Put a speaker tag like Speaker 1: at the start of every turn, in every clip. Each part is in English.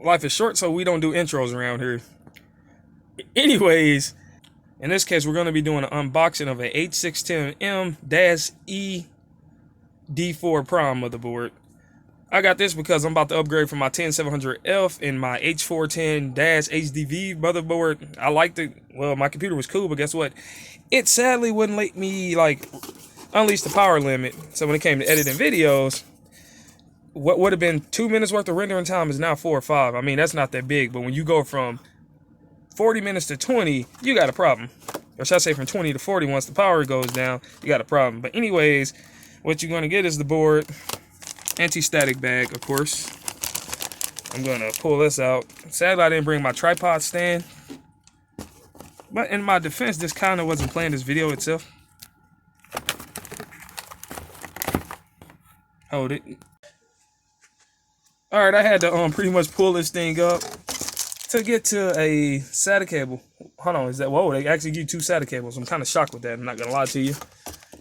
Speaker 1: life is short, so we don't do intros around here. Anyways, in this case, we're going to be doing an unboxing of a H610M-E D4 Prime motherboard. I got this because I'm about to upgrade from my 10700F and my H410-HDV motherboard. I liked it. Well, my computer was cool, but guess what? It sadly wouldn't let me like unleash the power limit. So when it came to editing videos, what would have been 2 minutes worth of rendering time is now 4 or 5. I mean, that's not that big, but when you go from 40 minutes to 20, you got a problem. Or should I say from 20 to 40, once the power goes down, you got a problem. But anyways, what you're going to get is the board. Anti-static bag, of course. I'm gonna pull this out. Sadly, I didn't bring my tripod stand, but in my defense, this kind of wasn't playing this video itself. Hold it. All right, I had to pretty much pull this thing up to get to a SATA cable. Hold on, is that, whoa, they actually give you 2 SATA cables. I'm kind of shocked with that, I'm not gonna lie to you.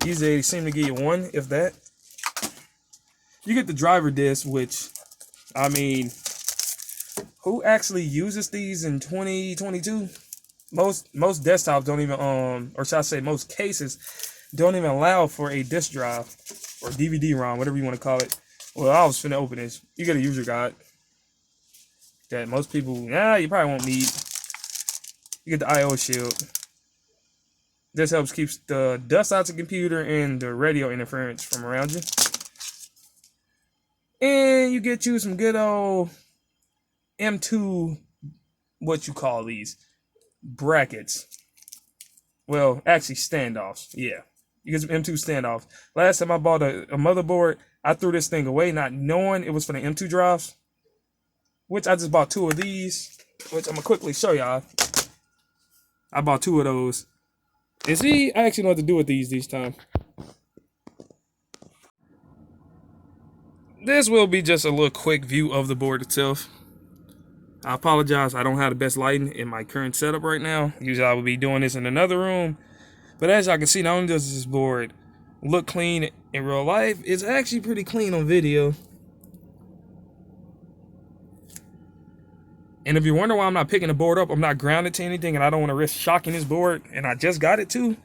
Speaker 1: Usually they seem to give you 1, if that. You get the driver disc, which, I mean, who actually uses these in 2022? Most desktops don't even, or should I say most cases, don't even allow for a disk drive or DVD-ROM, whatever you want to call it. Well, I was finna open this. You get a user guide that most people, you probably won't need. You get the I/O shield. This helps keep the dust out the computer and the radio interference from around you. And you get you some good old M2, what you call these, brackets. Well, actually standoffs. Yeah, you get some M2 standoffs. Last time I bought a motherboard, I threw this thing away not knowing it was for the M2 drives, which I just bought 2 of these, which I'm going to quickly show y'all. I bought 2 of those. And see, I actually know what to do with these time. This will be just a little quick view of the board itself. I apologize, I don't have the best lighting in my current setup right now. Usually I would be doing this in another room. But as y'all can see, not only does this board look clean in real life, it's actually pretty clean on video. And if you're wondering why I'm not picking the board up, I'm not grounded to anything and I don't want to risk shocking this board. And I just got it too.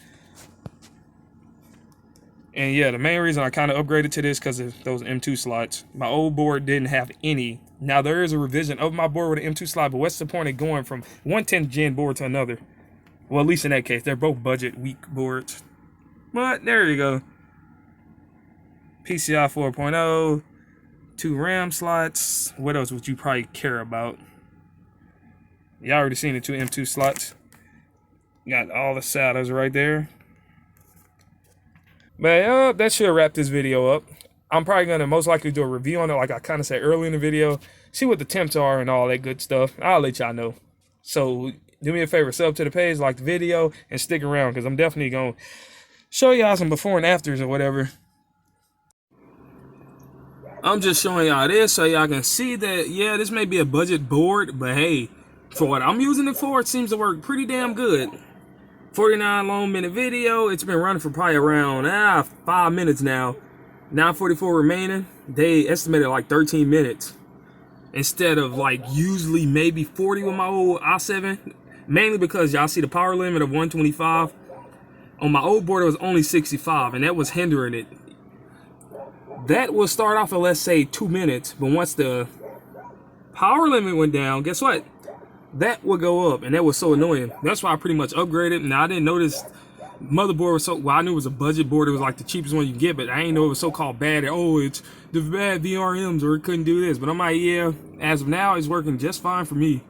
Speaker 1: And yeah, the main reason I kind of upgraded to this because of those M2 slots. My old board didn't have any. Now there is a revision of my board with an M2 slot, but what's the point of going from one 10th gen board to another? Well, at least in that case, they're both budget weak boards. But there you go. PCI 4.0, 2 RAM slots. What else would you probably care about? Y'all already seen the 2 M2 slots. Got all the SATAs right there. But that should wrap this video up. I'm probably going to most likely do a review on it, like I kind of said earlier in the video. See what the temps are and all that good stuff. I'll let y'all know. So do me a favor, sub to the page, like the video, and stick around because I'm definitely going to show y'all some before and afters or whatever. I'm just showing y'all this so y'all can see that, yeah, this may be a budget board, but hey, for what I'm using it for, it seems to work pretty damn good. 49 long minute video. It's been running for probably around 5 minutes now. 9:44 remaining. They estimated like 13 minutes instead of like usually maybe 40 with my old i7. Mainly because y'all see the power limit of 125. On my old board it was only 65 and that was hindering it. That will start off at, let's say, 2 minutes, but once the power limit went down, guess what? That would go up, and that was so annoying. That's why I pretty much upgraded. Now, I didn't notice motherboard was so, well, I knew it was a budget board. It was like the cheapest one you get, but I didn't know it was so-called bad. Oh, it's the bad VRMs, or it couldn't do this. But I'm like, yeah, as of now, it's working just fine for me.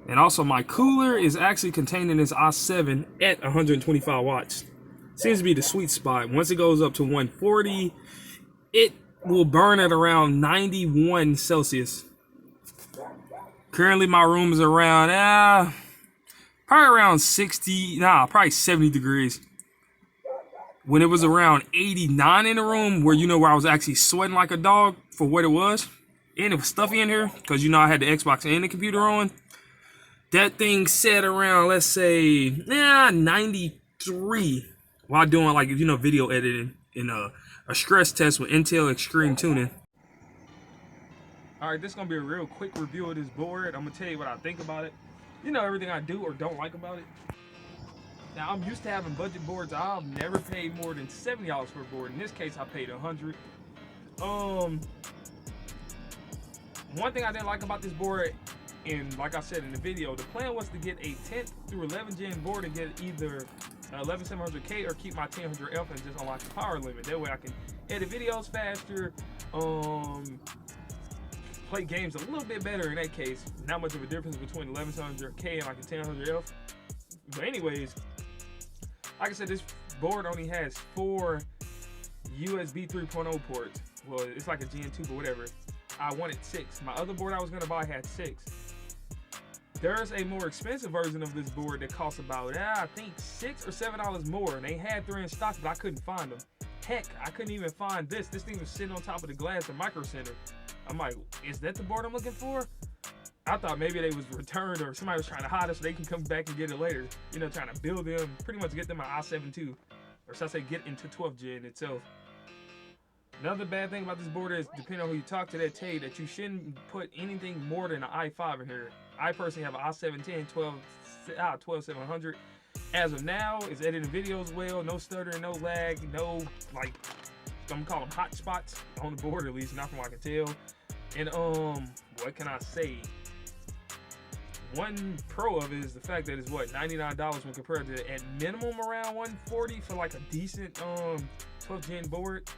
Speaker 1: And also, my cooler is actually contained in this i7 at 125 watts. Seems to be the sweet spot. Once it goes up to 140, it will burn at around 91 Celsius. Currently, my room is around, probably around 60, probably 70 degrees. When it was around 89 in the room, where where I was actually sweating like a dog for what it was, and it was stuffy in here, because I had the Xbox and the computer on. That thing set around, let's say, 93, while doing like, video editing in a stress test with Intel Extreme Tuning. Alright, this is going to be a real quick review of this board. I'm going to tell you what I think about it. You know, everything I do or don't like about it. Now, I'm used to having budget boards. I've never paid more than $70 for a board. In this case, I paid $100. One thing I didn't like about this board, and like I said in the video, the plan was to get a 10th through 11th gen board and get either 11700K or keep my 1000F and just unlock the power limit. That way I can edit videos faster, play games a little bit better in that case. Not much of a difference between 11700K and like a 1000F. But anyways, like I said, this board only has 4 USB 3.0 ports. Well, it's like a Gen 2, but whatever. I wanted 6. My other board I was gonna buy had 6. There's a more expensive version of this board that costs about, I think $6 or $7 more. And they had 3 in stock, but I couldn't find them. Heck, I couldn't even find this. This thing was sitting on top of the glass at Micro Center. I'm like, is that the board I'm looking for? I thought maybe they was returned or somebody was trying to hide it so they can come back and get it later. You know, trying to build them, pretty much get them an i7 II. Or should I say get into 12th gen itself. Another bad thing about this board is, depending on who you talk to, they tell you that you shouldn't put anything more than an i5 in here. I personally have an i710 12700. As of now, it's editing videos well, no stuttering, no lag, no, like, I'm gonna call them hot spots on the board, at least, not from what I can tell. And what can I say? One pro of it is the fact that it's what, $99 when compared to at minimum around $140 for like a decent 12th gen board.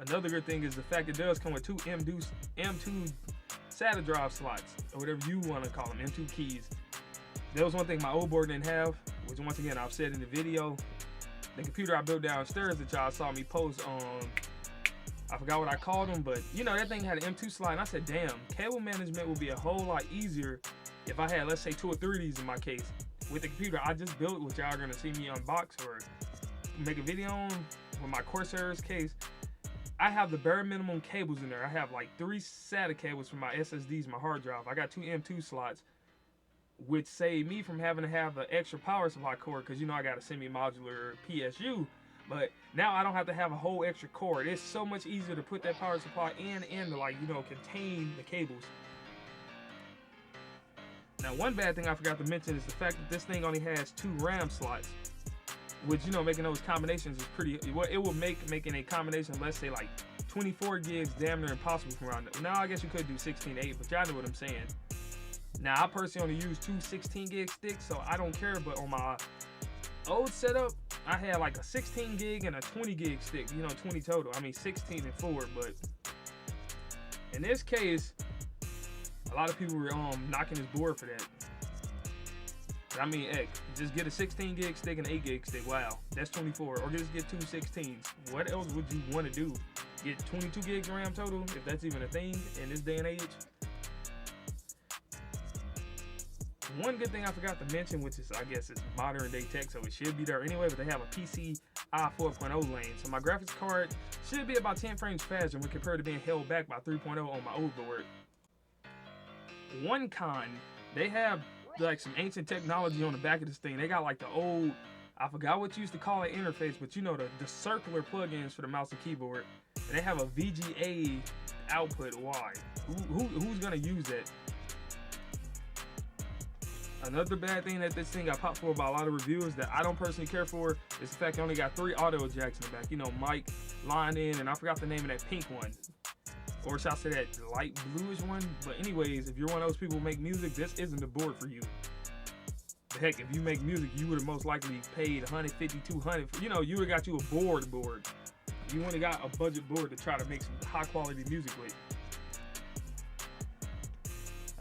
Speaker 1: Another good thing is the fact it does come with 2 M2 SATA drive slots, or whatever you want to call them, M2 keys. That was one thing my old board didn't have, which once again I've said in the video. The computer I built downstairs that y'all saw me post on, I forgot what I called them, but you know, that thing had an M2 slot, and I said, damn, cable management would be a whole lot easier if I had, let's say, 2 or 3 of these in my case. With the computer I just built, which y'all are gonna see me unbox or make a video on with my Corsair's case, I have the bare minimum cables in there. I have like 3 SATA cables for my SSDs, my hard drive. I got 2 M2 slots, which save me from having to have the extra power supply cord, because you know I got a semi-modular PSU. But now I don't have to have a whole extra cord. It's so much easier to put that power supply in and to, like, you know, contain the cables. Now, one bad thing I forgot to mention is the fact that this thing only has 2 RAM slots, which, you know, making those combinations is pretty, well, it will make making a combination, let's say like 24 gigs damn near impossible from around. Now I guess you could do 16/8, but y'all know what I'm saying. Now I personally only use 2 16 gig sticks, so I don't care. But on my old setup, I had like a 16 gig and a 20 gig stick, you know, 20 total. I mean 16 and 4, but in this case, a lot of people were knocking this board for that. I mean, heck, just get a 16 gig stick and an 8 gig stick. Wow, that's 24. Or just get 2 16s. What else would you want to do? Get 22 gigs RAM total, if that's even a thing in this day and age. One good thing I forgot to mention, which is, I guess, it's modern day tech, so it should be there anyway, but they have a PCI 4.0 lane. So my graphics card should be about 10 frames faster when compared to being held back by 3.0 on my old board. One con, they have like some ancient technology on the back of this thing. They got like the old, I forgot what you used to call it interface, but you know, the circular plugins for the mouse and keyboard. And they have a VGA output. Why? Who's gonna use that? Another bad thing that this thing got popped for by a lot of reviewers that I don't personally care for is the fact it only got 3 audio jacks in the back. You know, mic, line in, and I forgot the name of that pink one. Or should I say that light bluish one? But anyways, if you're one of those people who make music, this isn't the board for you. But heck, if you make music, you would have most likely paid $150, $200. You know, you would have got you a board. You would have got a budget board to try to make some high quality music with.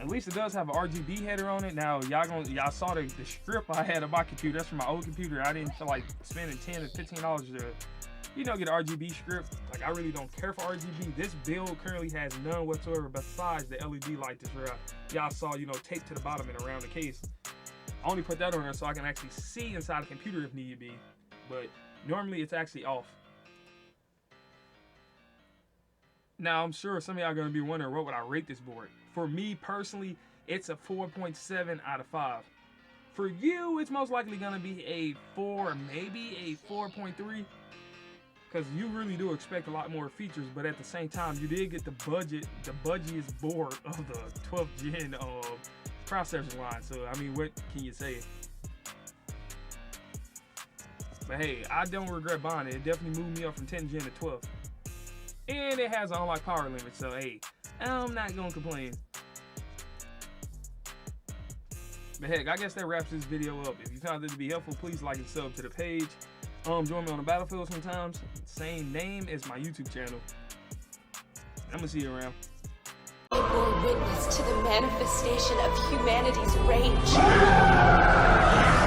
Speaker 1: At least it does have an RGB header on it. Now, y'all saw the strip I had on my computer. That's from my old computer. I didn't feel like spending $10 to $15 to, you know, get an RGB strip. Like, I really don't care for RGB. This build currently has none whatsoever besides the LED light that y'all saw, you know, taped to the bottom and around the case. I only put that on there so I can actually see inside the computer if need be. But normally it's actually off. Now, I'm sure some of y'all are going to be wondering, what would I rate this board? For me, personally, it's a 4.7 out of 5. For you, it's most likely going to be a 4, maybe a 4.3. because you really do expect a lot more features, but at the same time, you did get the budgiest board of the 12th gen processor line. So I mean, what can you say? But hey, I don't regret buying it. It definitely moved me up from 10th gen to 12th, and it has an unlocked power limit. So hey, I'm not gonna complain. But heck, I guess that wraps this video up. If you found it to be helpful, please like and sub to the page. Join me on the battlefield sometimes. Same name as my YouTube channel. I'm gonna see you around.
Speaker 2: I bore witness to the manifestation of humanity's rage.